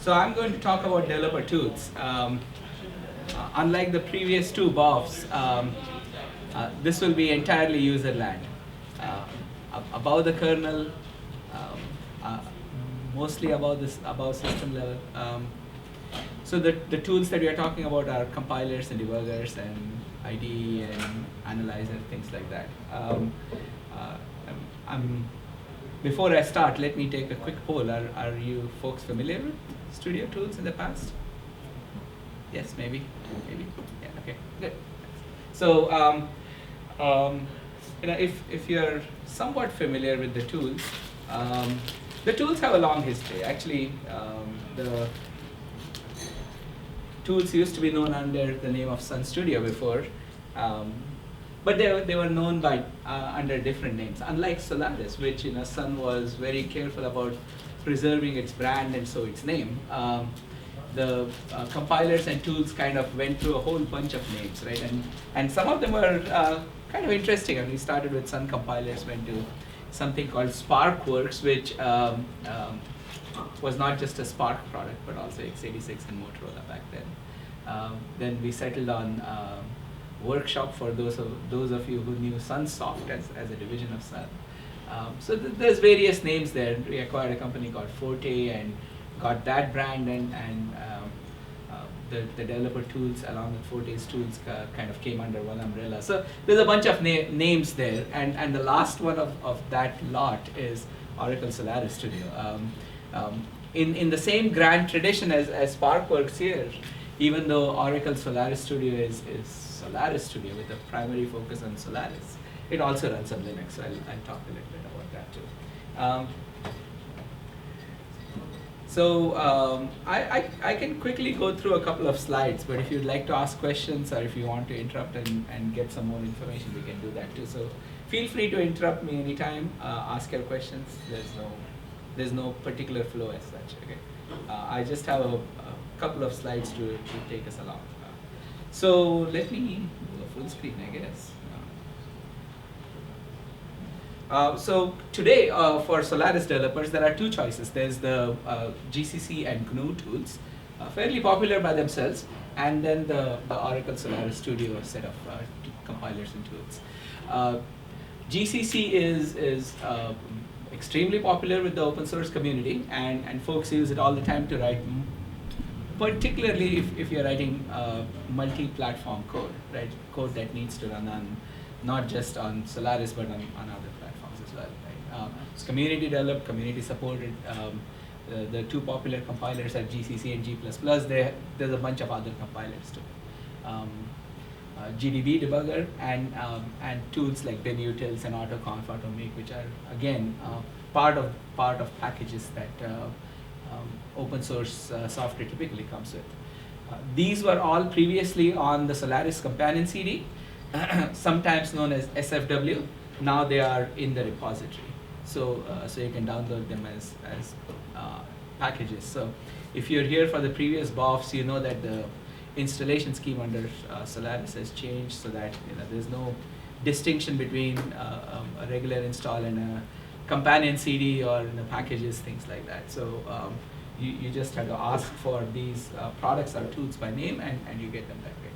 So I'm going to talk about developer tools. Unlike the previous two BOFs, this will be entirely user land. Above the kernel, um, uh, mostly above system level. So the tools that we are talking about are compilers and debuggers and IDE and analyzer, things like that. Uh, I'm Before I start, let me take a quick poll. Are you folks familiar with Studio tools in the past? Yes, maybe. Yeah, okay, good. So, if you're somewhat familiar with the tools have a long history. Actually, the tools used to be known under the name of Sun Studio before, um, but they were known by under different names. Unlike Solaris, which Sun was very careful about preserving its brand and so its name. The compilers and tools kind of went through a whole bunch of names, right? And some of them were kind of interesting. And we started with Sun compilers, went to something called SparkWorks, which was not just a Spark product, but also x86 and Motorola back then. Then we settled on Workshop for those of you who knew Sunsoft as a division of Sun. So there's various names there. We acquired a company called Forte and got that brand, and the developer tools along with Forte's tools kind of came under one umbrella. So there's a bunch of names there, and the last one of that lot is Oracle Solaris Studio. In the same grand tradition as SparkWorks here, even though Oracle Solaris Studio is Solaris Studio with a primary focus on Solaris, it also runs on Linux. So I'll talk a little bit about that too. I can quickly go through a couple of slides, but if you'd like to ask questions or if you want to interrupt and get some more information, we can do that too. So feel free to interrupt me anytime, ask your questions. There's no particular flow as such. Okay, I just have a couple of slides to take us along. So let me go full screen, I guess. So today, for Solaris developers, there are two choices. There's the GCC and GNU tools, fairly popular by themselves, and then the Oracle Solaris Studio set of compilers and tools. GCC is extremely popular with the open source community, and folks use it all the time to write, particularly if you're writing multi-platform code, right? Code that needs to run on not just on Solaris, but on other platforms as well. Right? It's community developed, community supported. The two popular compilers are GCC and G++. There's a bunch of other compilers too. GDB debugger and tools like binutils and autoconf, automake, which are again part of packages that open source software typically comes with. These were all previously on the Solaris companion CD. Sometimes known as SFW. Now they are in the repository, so you can download them as packages. So if you're here for the previous BOFs, you know that the installation scheme under Solaris has changed, so that there's no distinction between a regular install and a companion CD or packages, things like that. So you just have to ask for these products or tools by name, and you get them that way.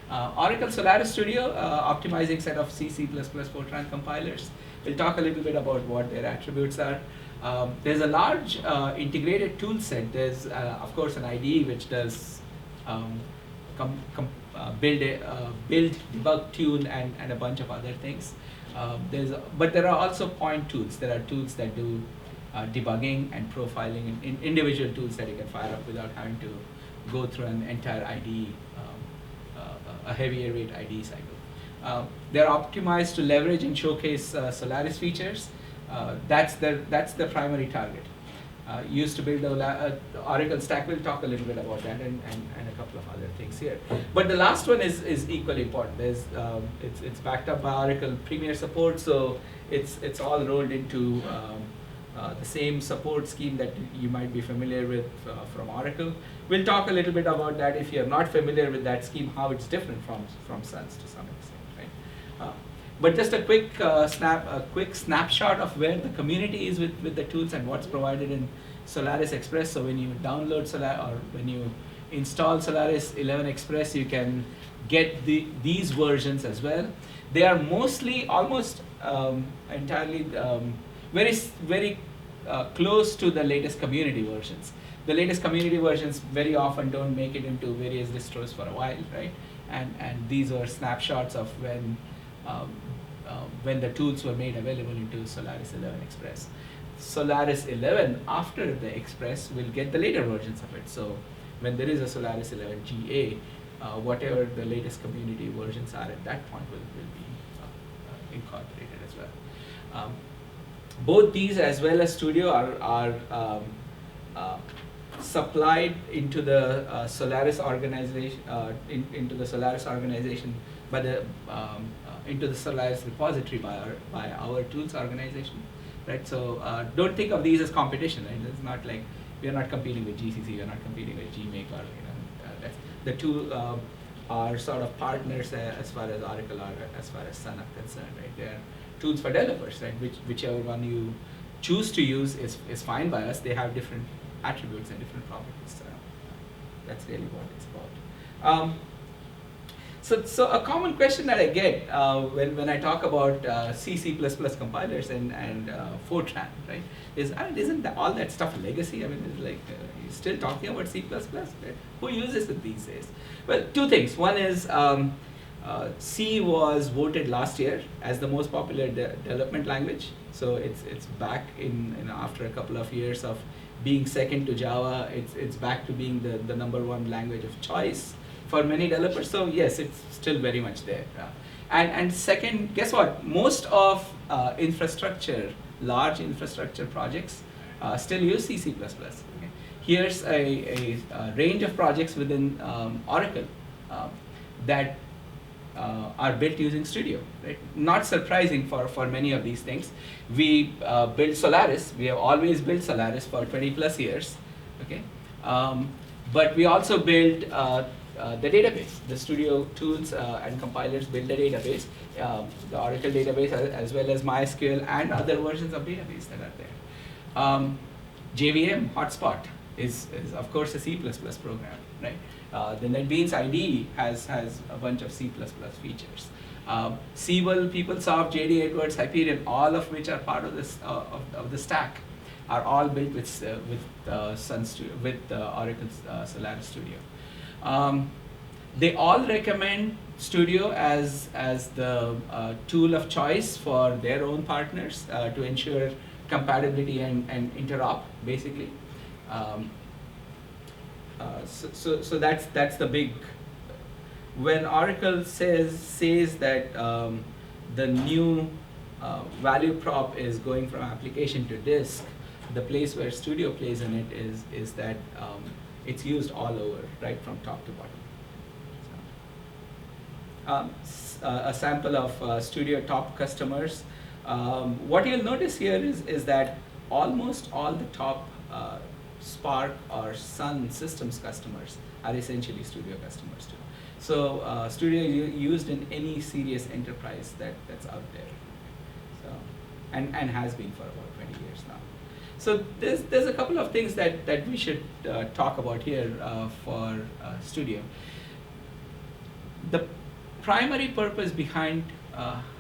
Oracle Solaris Studio, optimizing set of C, C++, Fortran compilers. We'll talk a little bit about what their attributes are. There's a large integrated tool set. There's, of course, an IDE which does build, debug, tune, and a bunch of other things. But there are also point tools. There are tools that do debugging and profiling, in individual tools that you can fire up without having to go through an entire IDE. A heavier weight IDE cycle. They're optimized to leverage and showcase Solaris features. That's the primary target. Used to build the Oracle stack. We'll talk a little bit about that and a couple of other things here. But the last one is equally important. It's backed up by Oracle Premier support, so it's all rolled into the same support scheme that you might be familiar with from Oracle. We'll talk a little bit about that if you're not familiar with that scheme, how it's different from Suns to some extent, right? But just a quick snapshot of where the community is with the tools and what's provided in Solaris Express. So when you download Solaris, or when you install Solaris 11 Express, you can get these versions as well. They are mostly, almost entirely, very close to the latest community versions. The latest community versions very often don't make it into various distros for a while, right? And these are snapshots of when the tools were made available into Solaris 11 Express. Solaris 11 after the Express will get the later versions of it. So when there is a Solaris 11 GA, whatever the latest community versions are at that point will be incorporated as well. Both these as well as Studio are supplied into the Solaris organization, into the Solaris organization by the into the Solaris repository by our tools organization, right? So don't think of these as competition, right? It's not like we are not competing with GCC, we are not competing with GMake, or that's, the two are sort of partners as far as Oracle or as far as Sun are concerned, right? They are tools for developers, right? Whichever one you choose to use is fine by us. They have different attributes and different properties. So that's really what it's about. So a common question that I get when I talk about C++ compilers and Fortran, right, is, isn't all that stuff legacy? I mean, it's like you're still talking about C++, right? Who uses it these days? Well, two things. One is C was voted last year as the most popular development language. So it's back in after a couple of years of being second to Java. It's back to being the #1 language of choice for many developers. So yes, it's still very much there. And second, guess what? Most of infrastructure, large infrastructure projects still use C++. Okay? Here's a range of projects within Oracle that are built using Studio. Right? Not surprising for many of these things. We built Solaris. We have always built Solaris for 20+ years. Okay, but we also built the database. The Studio tools and compilers build the database, the Oracle database, as well as MySQL and other versions of database that are there. JVM hotspot is of course a C++ program, right? The NetBeans IDE has a bunch of C++ features. Siebel, PeopleSoft, JD Edwards, Hyperion, all of which are part of this of the stack, are all built with Oracle Solaris Studio. They all recommend Studio as the tool of choice for their own partners to ensure compatibility and interop, basically. So that's the big. When Oracle says that the new value prop is going from application to disk, the place where Studio plays in it is that it's used all over, right from top to bottom. A sample of Studio top customers. What you'll notice here is that almost all the top Spark or Sun systems customers are essentially Studio customers too. So Studio is used in any serious enterprise that's out there. So and has been for about 20 years now. So there's a couple of things that we should talk about here for Studio. The primary purpose behind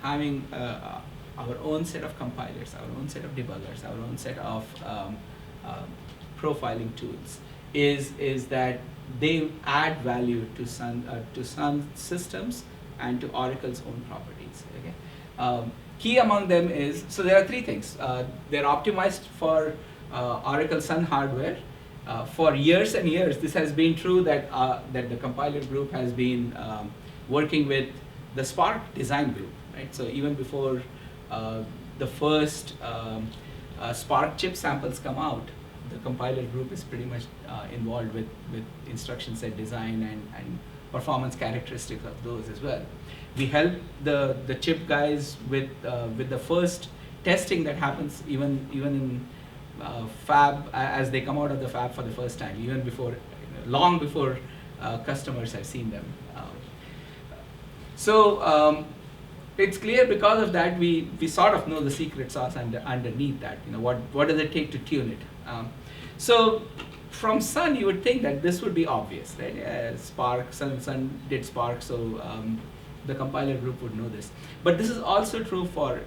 having our own set of compilers, our own set of debuggers, our own set of profiling tools is that they add value to Sun systems and to Oracle's own properties. Okay? Key among them is, so there are three things. They're optimized for Oracle Sun hardware. For years and years, this has been true that the compiler group has been working with the Spark design group, right? So even before the first Spark chip samples come out, the compiler group is pretty much involved with instruction set design and performance characteristics of those as well. We help the chip guys with the first testing that happens even in fab as they come out of the fab for the first time, even before, long before customers have seen them. So it's clear because of that we sort of know the secret sauce underneath that. What does it take to tune it? So from Sun, you would think that this would be obvious, right? Spark, Sun did Spark, so the compiler group would know this. But this is also true for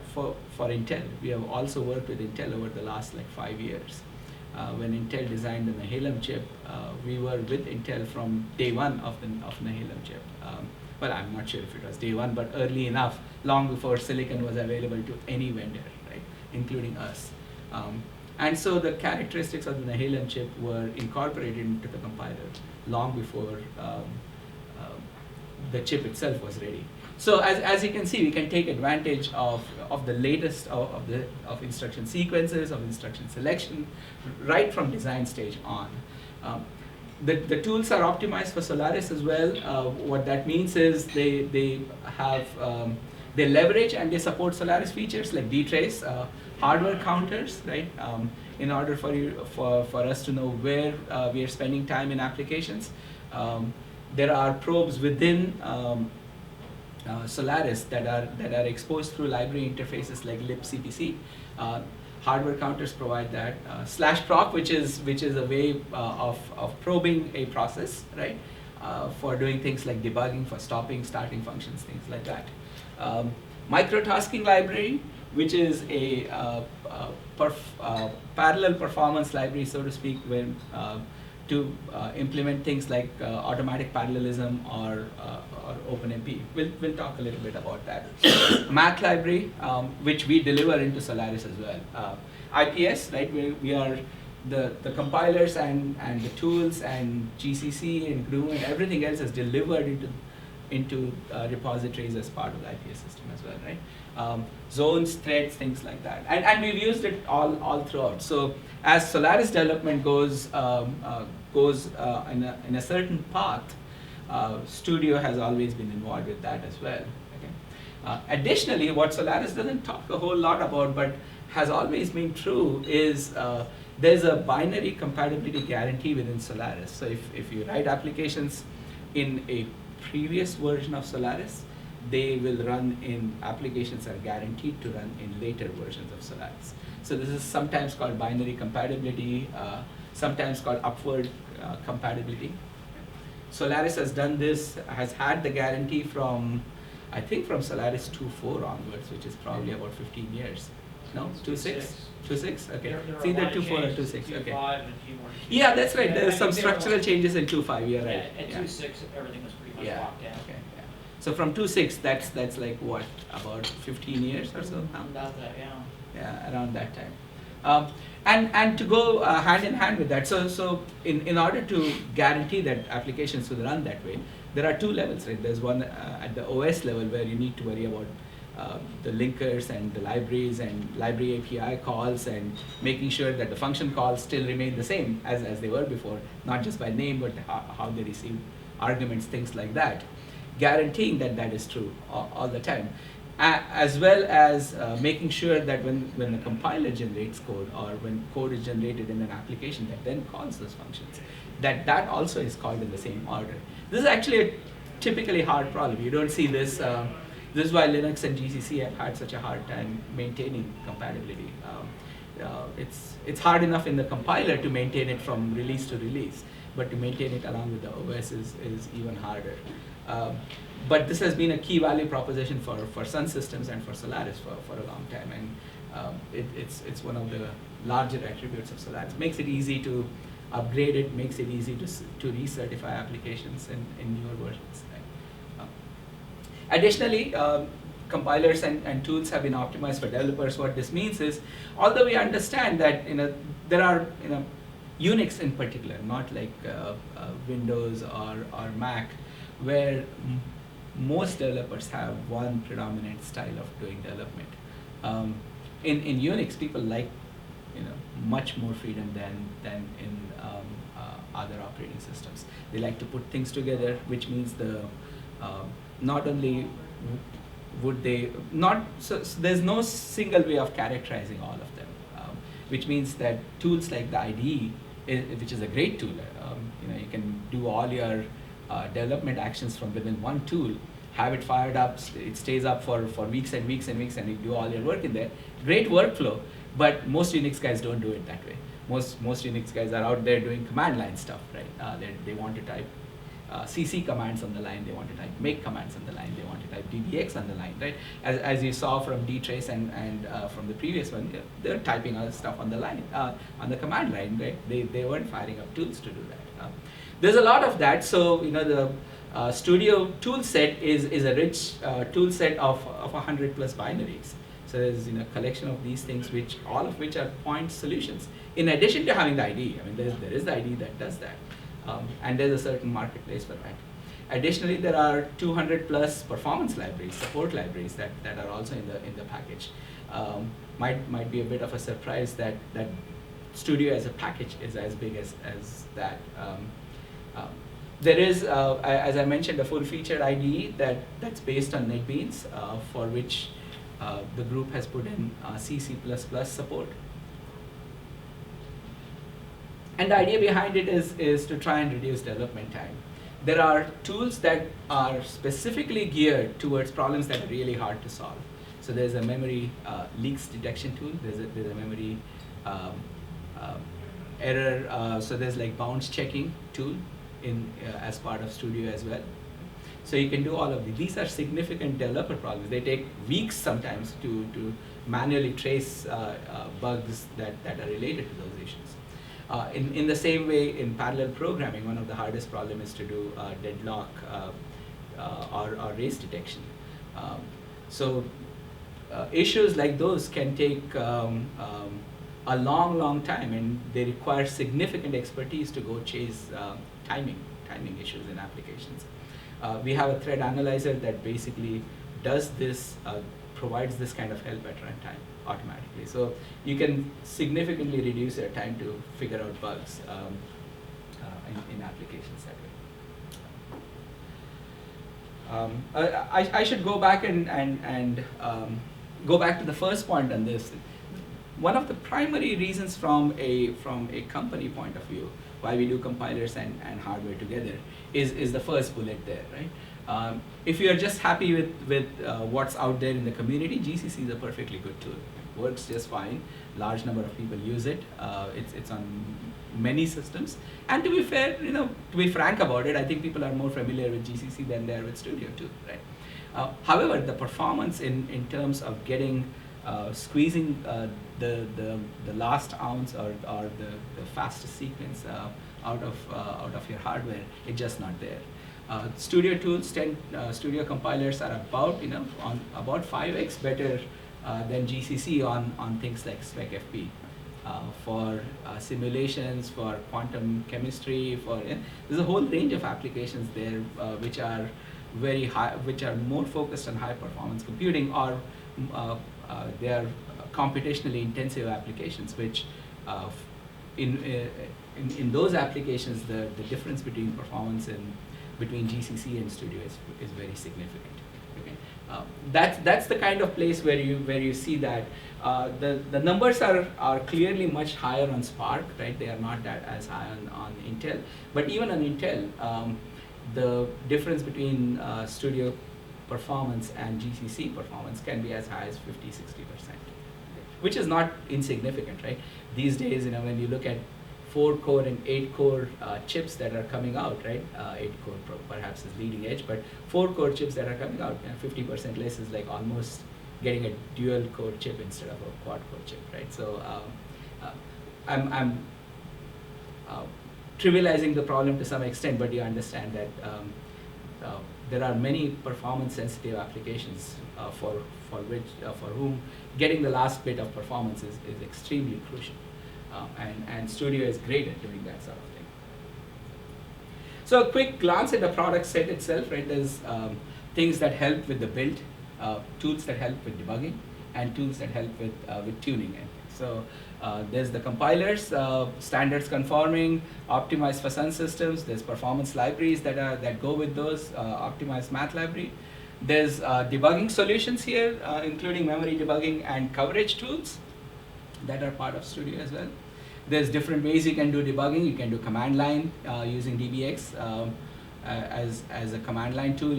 Intel. We have also worked with Intel over the last like 5 years. When Intel designed the Nehalem chip, we were with Intel from day one of Nehalem chip. Well, I'm not sure if it was day one, but early enough, long before silicon was available to any vendor, right, including us. And so the characteristics of the Nehalem chip were incorporated into the compiler long before the chip itself was ready. So as you can see, we can take advantage of the latest of instruction sequences, of instruction selection, right from design stage on. The tools are optimized for Solaris as well. What that means is they leverage and they support Solaris features like dtrace, hardware counters, right? In order for us to know where we are spending time in applications. There are probes within Solaris that are exposed through library interfaces like libcpc. Hardware counters provide that. /proc, which is a way of probing a process, right? For doing things like debugging, for stopping, starting functions, things like that. Microtasking library, which is a parallel performance library, so to speak, when to implement things like automatic parallelism or OpenMP. We'll talk a little bit about that. Math library, which we deliver into Solaris as well. IPS, right? We are the compilers and the tools and GCC and GNU and everything else is delivered into repositories as part of the IPS system as well, right? Zones, threads, things like that, and we've used it all throughout. So as Solaris development goes in a certain path, Studio has always been involved with that as well. Okay? Additionally, what Solaris doesn't talk a whole lot about, but has always been true, is there's a binary compatibility guarantee within Solaris. So if you write applications in a previous version of Solaris, they will run in applications that are guaranteed to run in later versions of Solaris. So this is sometimes called binary compatibility, sometimes called upward compatibility. Solaris has done this, has had the guarantee from, I think from Solaris 2.4 onwards, which is probably about 15 years. No, 2.6? 2.6? Okay. It's either 2.4 or 2.6. Okay. Yeah, that's right. There's some structural changes in 2.5. You're right. At 2.6, everything was pretty much locked down. Okay. Yeah. So from 2.6, that's like what, about 15 years or so now? About that, yeah. Yeah, around that time. And to go hand in hand with that, so in order to guarantee that applications will run that way, there are two levels, right? There's one at the OS level where you need to worry about the linkers and the libraries and library API calls and making sure that the function calls still remain the same as they were before, not just by name, but how they receive arguments, things like that. Guaranteeing that that is true all the time. As well as making sure that when the compiler generates code or when code is generated in an application that then calls those functions, that also is called in the same order. This is actually a typically hard problem. You don't see this. This is why Linux and GCC have had such a hard time maintaining compatibility. It's hard enough in the compiler to maintain it from release to release, but to maintain it along with the OS is even harder. But this has been a key value proposition for Sun Systems and for Solaris for a long time, and it's one of the larger attributes of Solaris. Makes it easy to upgrade it, makes it easy to recertify applications in newer versions. Right? Additionally, compilers and tools have been optimized for developers. What this means is, although we understand that there are Unix in particular, not like Windows or Mac, where most developers have one predominant style of doing development. In Unix, people like much more freedom than in other operating systems. They like to put things together, which means not only would they not so there's no single way of characterizing all of them, which means that tools like the IDE, which is a great tool, you can do all your development actions from within one tool, have it fired up, it stays up for weeks and weeks and weeks, and you do all your work in there. Great workflow, but most Unix guys don't do it that way. most Unix guys are out there doing command line stuff, right? They want to type CC commands on the line, they want to type make commands on the line, they want to type DBX on the line, right? As you saw from dtrace and from the previous one, they're typing other stuff on the line, on the command line, right? They weren't firing up tools to do that. There's a lot of that, so the Studio tool set is a rich tool set of 100 plus binaries. So there's a collection of these things, all of which are point solutions. In addition to having the IDE, I mean there is the IDE that does that. And there's a certain marketplace for that. Additionally, there are 200 plus performance libraries, support libraries that are also in the package. Might be a bit of a surprise that Studio as a package is as big as that. There is, as I mentioned, a full-featured IDE that's based on NetBeans, for which the group has put in C++ support. And the idea behind it is to try and reduce development time. There are tools that are specifically geared towards problems that are really hard to solve. So there's a memory leaks detection tool. There's a memory error. So there's like bounds checking tool as part of Studio as well. So you can do all of these. These are significant developer problems. They take weeks sometimes to manually trace bugs that are related to those issues. In the same way, in parallel programming, one of the hardest problems is to do deadlock or race detection. So issues like those can take a long time, and they require significant expertise to go chase timing issues in applications. We have a thread analyzer that basically does this, provides this kind of help at runtime automatically. So you can significantly reduce your time to figure out bugs in applications that way. I should go back and go back to the first point on this. One of the primary reasons from a company point of view why we do compilers and hardware together is the first bullet there, right? If you are just happy with what's out there in the community, GCC is a perfectly good tool. It works just fine. Large number of people use it. It's on many systems. And to be fair, to be frank about it, I think people are more familiar with GCC than they are with Studio too, right? However, the performance in terms of getting squeezing the last ounce or the fastest sequence out of your hardware, it's just not there. Studio tools Studio compilers are about about 5x better than GCC on things like SpecFP for simulations, for quantum chemistry, there's a whole range of applications there which are very high, which are more focused on high performance computing, or they are computationally intensive applications, which in those applications the difference between performance between GCC and Studio is very significant. Okay. That's the kind of place where you see that the numbers are clearly much higher on Spark, right? They are not that as high on Intel, but even on Intel, the difference between Studio performance and GCC performance can be as high as 50-60%, which is not insignificant, right? These days, when you look at 4-core and 8-core chips that are coming out, right? 8-core perhaps is leading edge, but 4-core chips that are coming out, 50% less is like almost getting a dual-core chip instead of a quad-core chip, right? So I'm trivializing the problem to some extent, but you understand that there are many performance-sensitive applications for whom getting the last bit of performance is extremely crucial, and Studio is great at doing that sort of thing. So a quick glance at the product set itself, right? There's things that help with the build, tools that help with debugging, and tools that help with tuning and things. So there's the compilers, standards conforming, optimized for Sun systems. There's performance libraries that go with those, optimized math library. There's debugging solutions here, including memory debugging and coverage tools that are part of Studio as well. There's different ways you can do debugging. You can do command line using DBX as a command line tool.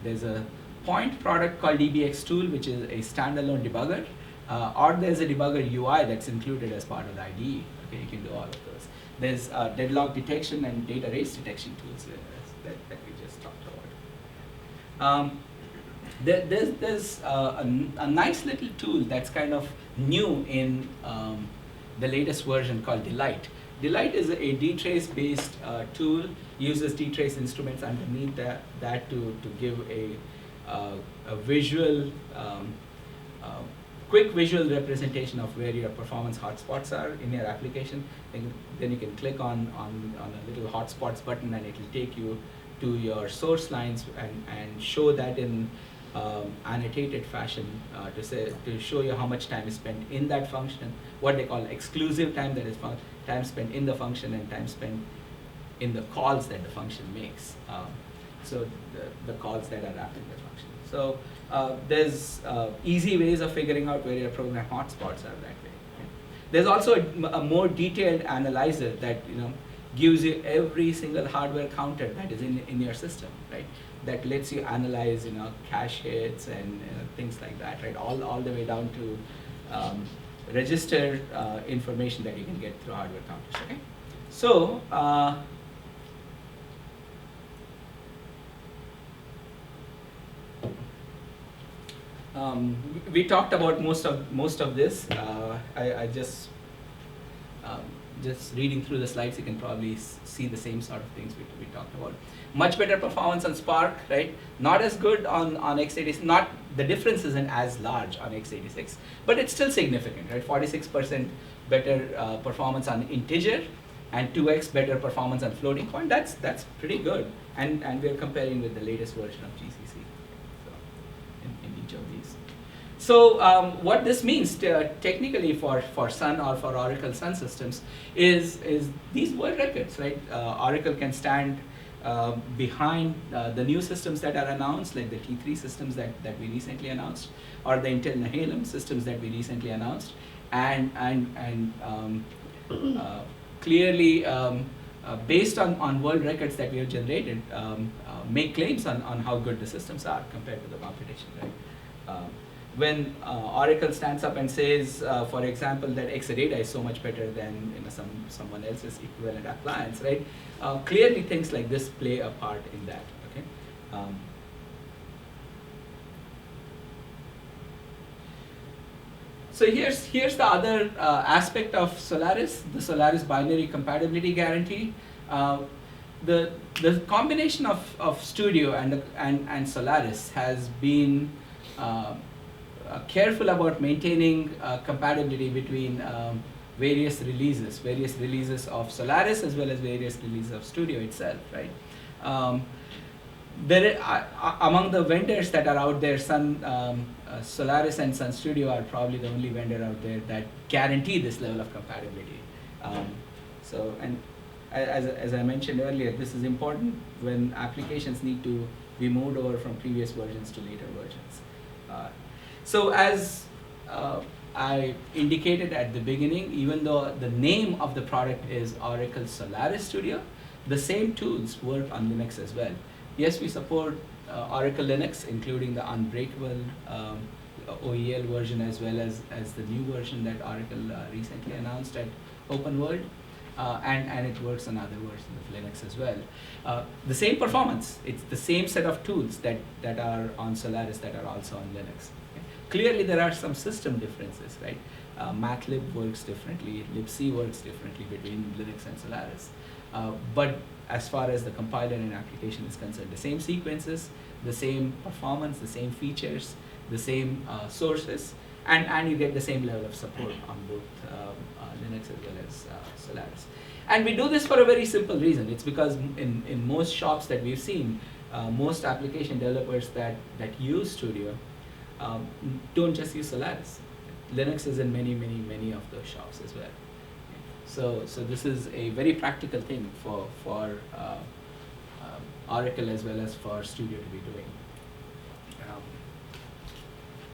There's a point product called DBX tool, which is a standalone debugger. or there's a debugger UI that's included as part of the IDE. Okay, you can do all of those. There's deadlock detection and data race detection tools that we just talked about. There's a nice little tool that's kind of new in the latest version called Delight. Delight is a dtrace based tool, uses dtrace instruments underneath that to give a visual, quick visual representation of where your performance hotspots are in your application. Then you can click on a little hotspots button and it will take you to your source lines and show that in annotated fashion to show you how much time is spent in that function, what they call exclusive time, that is time spent in the function and time spent in the calls that the function makes. So the calls that are wrapped in the function. So there's easy ways of figuring out where your program hotspots are that way. Right? There's also a more detailed analyzer that gives you every single hardware counter that is in your system, right? That lets you analyze cache hits and things like that, right? All the way down to register information that you can get through hardware counters. Okay, so we talked about most of this. I just reading through the slides, you can probably see the same sort of things we talked about. Much better performance on Spark, right? Not as good on x86. Not the difference isn't as large on x86, but it's still significant, right? 46% better performance on integer, and 2x better performance on floating point. That's pretty good, and we're comparing with the latest version of GCC. So in each of these. So what this means technically for Sun or for Oracle Sun systems is these world records, right? Oracle can stand behind the new systems that are announced, like the T3 systems that we recently announced, or the Intel Nehalem systems that we recently announced, and clearly based on world records that we have generated, make claims on how good the systems are compared to the competition, right? When Oracle stands up and says, for example, that Exadata is so much better than someone else's equivalent appliance, right? Clearly, things like this play a part in that. Okay. So here's the other aspect of Solaris, the Solaris binary compatibility guarantee. The combination of Studio and Solaris has been careful about maintaining compatibility between various releases of Solaris as well as various releases of Studio itself, right? Among the vendors that are out there, Solaris and Sun Studio are probably the only vendor out there that guarantee this level of compatibility. And as I mentioned earlier, this is important when applications need to be moved over from previous versions to later versions. So as I indicated at the beginning, even though the name of the product is Oracle Solaris Studio, the same tools work on Linux as well. Yes, we support Oracle Linux, including the Unbreakable OEL version as well as the new version that Oracle recently announced at Open World, and it works on other versions of Linux as well. The same performance, it's the same set of tools that are on Solaris that are also on Linux. Clearly, there are some system differences, right? Mathlib works differently, libc works differently between Linux and Solaris. But as far as the compiler and application is concerned, the same sequences, the same performance, the same features, the same sources, and you get the same level of support on both Linux as well as Solaris. And we do this for a very simple reason. It's because in most shops that we've seen, most application developers that use Studio don't just use Solaris. Linux is in many of those shops as well. So this is a very practical thing for Oracle as well as for Studio to be doing.